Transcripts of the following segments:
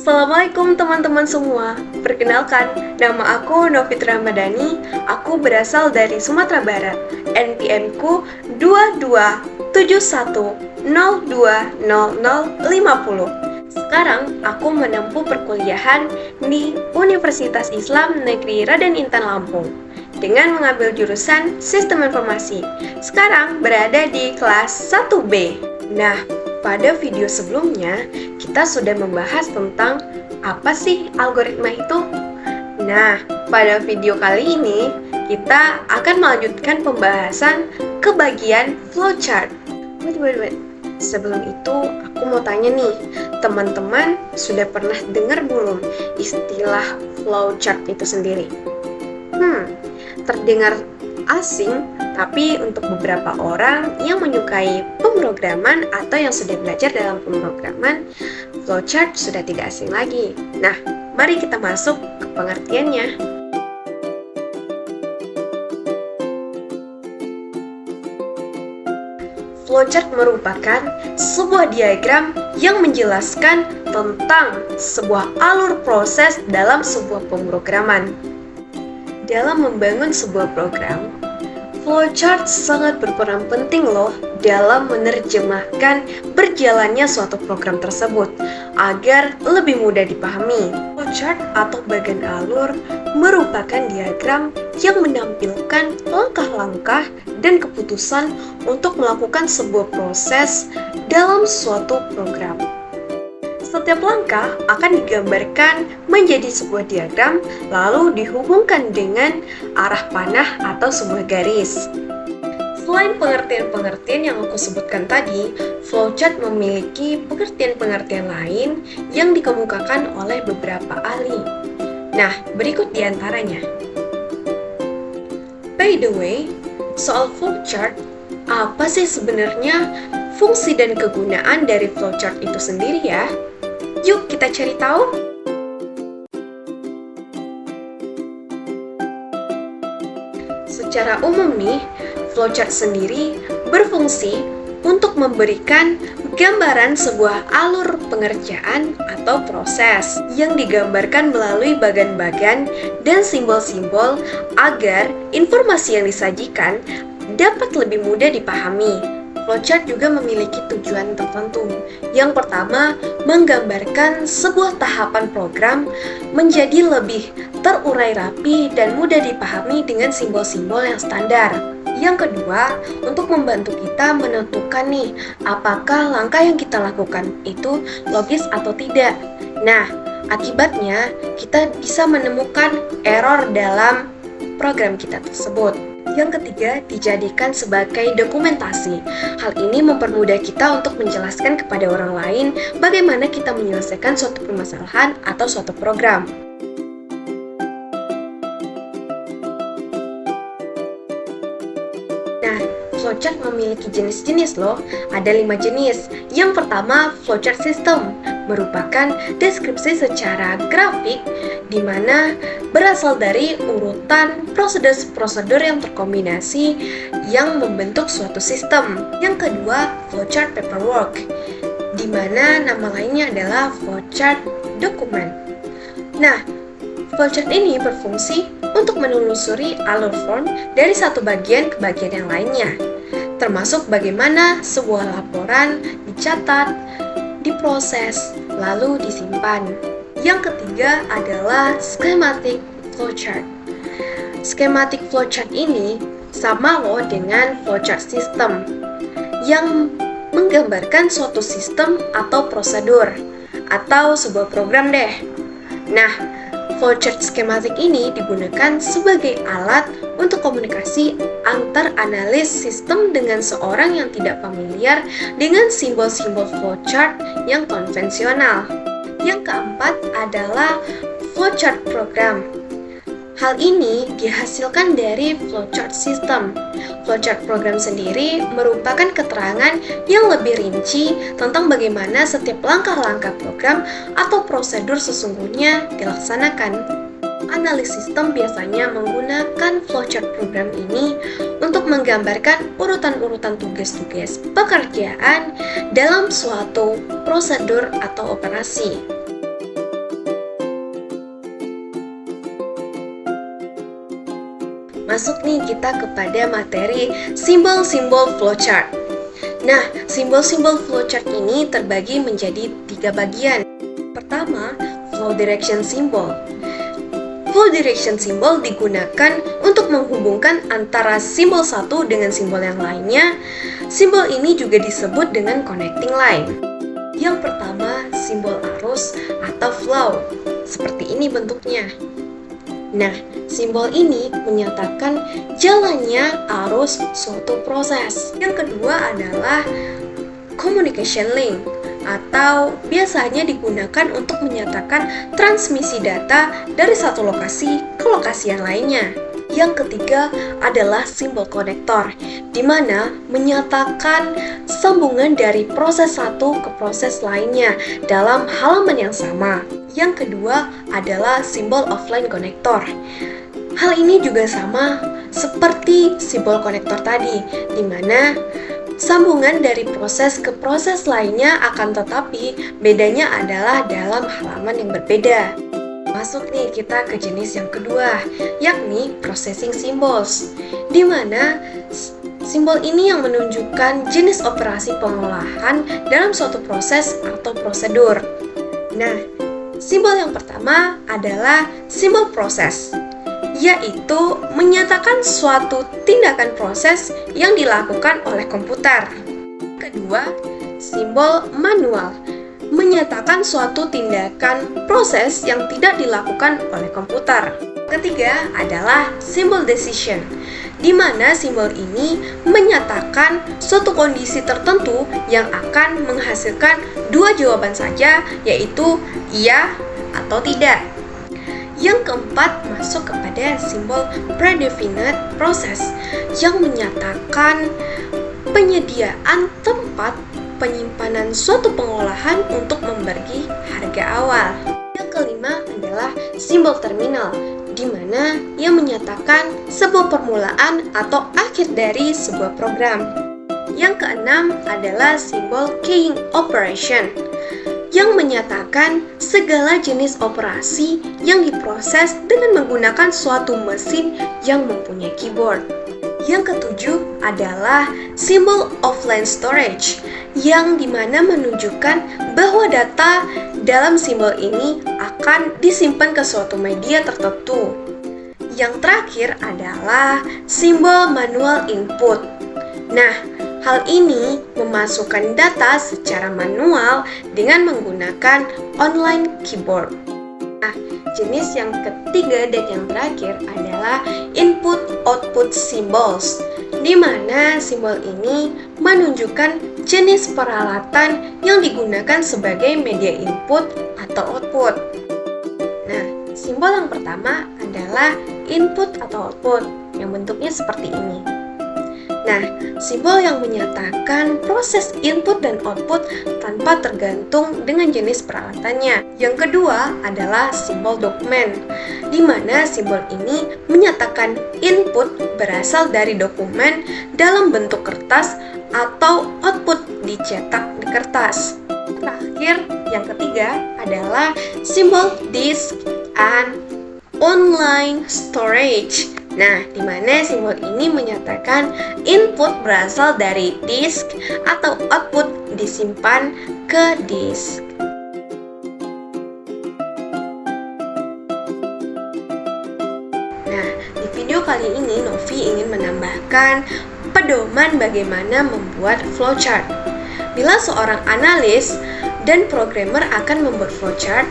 Assalamualaikum teman-teman semua. Perkenalkan, nama aku Novitra Ramadhani. Aku berasal dari Sumatera Barat. NPM-ku 2271020050. Sekarang aku menempuh perkuliahan di Universitas Islam Negeri Raden Intan Lampung dengan mengambil jurusan Sistem Informasi. Sekarang berada di kelas 1B. Nah, pada video sebelumnya, kita sudah membahas tentang apa sih algoritma itu. Nah, pada video kali ini, kita akan melanjutkan pembahasan ke bagian flowchart. Wait. Sebelum itu, aku mau tanya nih, teman-teman sudah pernah dengar belum istilah flowchart itu sendiri? Terdengar asing, tapi untuk beberapa orang yang menyukai pemrograman atau yang sudah belajar dalam pemrograman, flowchart sudah tidak asing lagi. Nah, mari kita masuk ke pengertiannya. Flowchart merupakan sebuah diagram yang menjelaskan tentang sebuah alur proses dalam sebuah pemrograman. Dalam membangun sebuah program, flowchart sangat berperan penting loh dalam menerjemahkan berjalannya suatu program tersebut agar lebih mudah dipahami. Flowchart atau bagan alur merupakan diagram yang menampilkan langkah-langkah dan keputusan untuk melakukan sebuah proses dalam suatu program. Setiap langkah akan digambarkan menjadi sebuah diagram, lalu dihubungkan dengan arah panah atau sebuah garis. Selain pengertian-pengertian yang aku sebutkan tadi, flowchart memiliki pengertian-pengertian lain yang dikemukakan oleh beberapa ahli. Nah, berikut diantaranya. By the way, soal flowchart, apa sih sebenarnya fungsi dan kegunaan dari flowchart itu sendiri ya? Yuk kita cari tahu. Secara umum nih, flowchart sendiri berfungsi untuk memberikan gambaran sebuah alur pengerjaan atau proses yang digambarkan melalui bagan-bagan dan simbol-simbol agar informasi yang disajikan dapat lebih mudah dipahami. Flowchart juga memiliki tujuan tertentu. Yang pertama, menggambarkan sebuah tahapan program menjadi lebih terurai rapi dan mudah dipahami dengan simbol-simbol yang standar. Yang kedua, untuk membantu kita menentukan nih, apakah langkah yang kita lakukan itu logis atau tidak. Nah, akibatnya kita bisa menemukan error dalam program kita tersebut. Yang ketiga, dijadikan sebagai dokumentasi. Hal ini mempermudah kita untuk menjelaskan kepada orang lain bagaimana kita menyelesaikan suatu permasalahan atau suatu program. Nah, flowchart memiliki jenis-jenis loh. Ada 5 jenis. Yang pertama, flowchart system merupakan deskripsi secara grafik di mana berasal dari urutan prosedur-prosedur yang terkombinasi yang membentuk suatu sistem. Yang kedua, flowchart paperwork, di mana nama lainnya adalah flowchart dokumen. Nah, flowchart ini berfungsi untuk menelusuri alur form dari satu bagian ke bagian yang lainnya, termasuk bagaimana sebuah laporan dicatat, diproses, lalu disimpan. Yang ketiga adalah schematic flowchart. Schematic flowchart ini sama loh dengan flowchart system yang menggambarkan suatu sistem atau prosedur atau sebuah program deh. Nah, flowchart schematic ini digunakan sebagai alat untuk komunikasi antar analis sistem dengan seorang yang tidak familiar dengan simbol-simbol flowchart yang konvensional. Yang keempat adalah flowchart program. Hal ini dihasilkan dari flowchart system. Flowchart program sendiri merupakan keterangan yang lebih rinci tentang bagaimana setiap langkah-langkah program atau prosedur sesungguhnya dilaksanakan. Analis sistem biasanya menggunakan flowchart program ini untuk menggambarkan urutan-urutan tugas-tugas pekerjaan dalam suatu prosedur atau operasi. masuk nih kita kepada materi simbol-simbol flowchart. Nah, simbol-simbol flowchart ini terbagi menjadi 3 bagian. Pertama, flow direction symbol. Flow direction symbol digunakan untuk menghubungkan antara simbol satu dengan simbol yang lainnya. Simbol ini juga disebut dengan connecting line. Yang pertama, simbol arus atau flow. Seperti ini bentuknya. Nah, simbol ini menyatakan jalannya arus suatu proses. Yang kedua adalah communication link, atau biasanya digunakan untuk menyatakan transmisi data dari satu lokasi ke lokasi yang lainnya. Yang ketiga adalah simbol konektor, di mana menyatakan sambungan dari proses satu ke proses lainnya dalam halaman yang sama. Yang kedua adalah simbol offline konektor. Hal ini juga sama seperti simbol konektor tadi, di mana sambungan dari proses ke proses lainnya akan tetapi bedanya adalah dalam halaman yang berbeda. Masuk nih kita ke jenis yang kedua, yakni processing symbols, di mana simbol ini yang menunjukkan jenis operasi pengolahan dalam suatu proses atau prosedur. Nah, simbol yang pertama adalah simbol proses, yaitu menyatakan suatu tindakan proses yang dilakukan oleh komputer. Kedua, simbol manual, menyatakan suatu tindakan proses yang tidak dilakukan oleh komputer. Ketiga adalah simbol decision, di mana simbol ini menyatakan suatu kondisi tertentu yang akan menghasilkan 2 jawaban saja, yaitu iya atau tidak. Yang keempat masuk kepada simbol predefinite process, yang menyatakan penyediaan tempat penyimpanan suatu pengolahan untuk memberi harga awal. Yang kelima adalah simbol terminal, di mana ia menyatakan sebuah permulaan atau akhir dari sebuah program. Yang keenam adalah simbol keying operation, yang menyatakan segala jenis operasi yang diproses dengan menggunakan suatu mesin yang mempunyai keyboard. Yang ketujuh adalah simbol offline storage, yang dimana menunjukkan bahwa data dalam simbol ini akan disimpan ke suatu media tertentu. Yang terakhir adalah simbol manual input. Nah, hal ini memasukkan data secara manual dengan menggunakan online keyboard. Nah, jenis yang ketiga dan yang terakhir adalah input-output symbols, di mana simbol ini menunjukkan jenis peralatan yang digunakan sebagai media input atau output. Nah, simbol yang pertama adalah input atau output, yang bentuknya seperti ini. Nah, simbol yang menyatakan proses input dan output tanpa tergantung dengan jenis peralatannya. Yang kedua adalah simbol dokumen, di mana simbol ini menyatakan input berasal dari dokumen dalam bentuk kertas atau output dicetak di kertas. Terakhir, yang ketiga adalah simbol disk and online storage. Nah, di mana simbol ini menyatakan input berasal dari disk atau output disimpan ke disk. Nah, di video kali ini Novi ingin menambahkan pedoman bagaimana membuat flowchart. Bila seorang analis dan programmer akan membuat flowchart,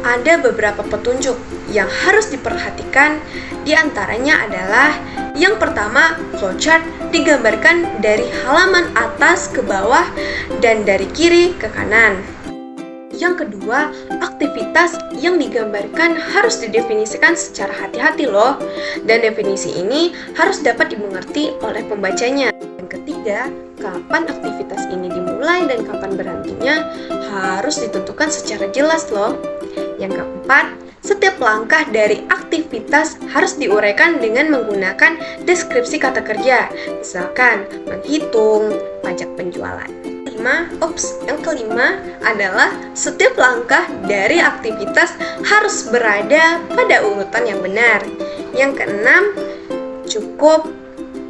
ada beberapa petunjuk yang harus diperhatikan. Di antaranya adalah yang pertama, flowchart digambarkan dari halaman atas ke bawah dan dari kiri ke kanan. Yang kedua, aktivitas yang digambarkan harus didefinisikan secara hati-hati loh, dan definisi ini harus dapat dimengerti oleh pembacanya. Yang ketiga, kapan aktivitas ini dimulai dan kapan berhentinya harus ditentukan secara jelas loh. Yang keempat, setiap langkah dari aktivitas harus diuraikan dengan menggunakan deskripsi kata kerja, misalkan menghitung, pajak penjualan. Yang kelima adalah setiap langkah dari aktivitas harus berada pada urutan yang benar. Yang keenam, cukup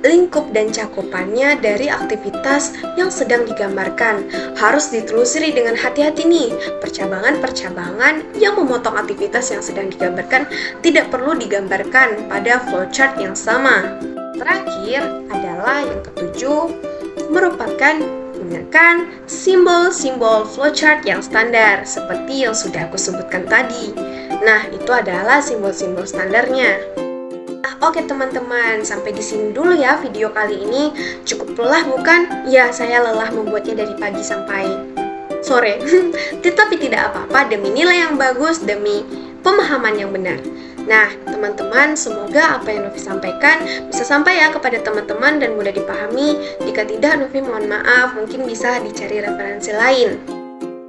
lingkup dan cakupannya dari aktivitas yang sedang digambarkan. Harus ditelusuri dengan hati-hati nih, percabangan-percabangan yang memotong aktivitas yang sedang digambarkan tidak perlu digambarkan pada flowchart yang sama. Terakhir adalah yang ketujuh, merupakan gunakan simbol-simbol flowchart yang standar seperti yang sudah aku sebutkan tadi. Nah, itu adalah simbol-simbol standarnya. Oke teman-teman, sampai di sini dulu ya video kali ini. Cukup lelah bukan? Ya, saya lelah membuatnya dari pagi sampai sore. Tetapi tidak apa-apa, demi nilai yang bagus, demi pemahaman yang benar. Nah, teman-teman, semoga apa yang Novi sampaikan bisa sampai ya kepada teman-teman dan mudah dipahami. Jika tidak, Novi mohon maaf, mungkin bisa dicari referensi lain.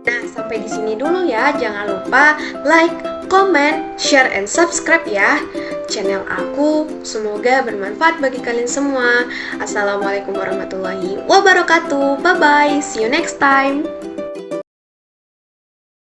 Nah, sampai di sini dulu ya. Jangan lupa like, comment, share, and subscribe ya channel aku. Semoga bermanfaat bagi kalian semua. Assalamualaikum warahmatullahi wabarakatuh. Bye-bye. See you next time.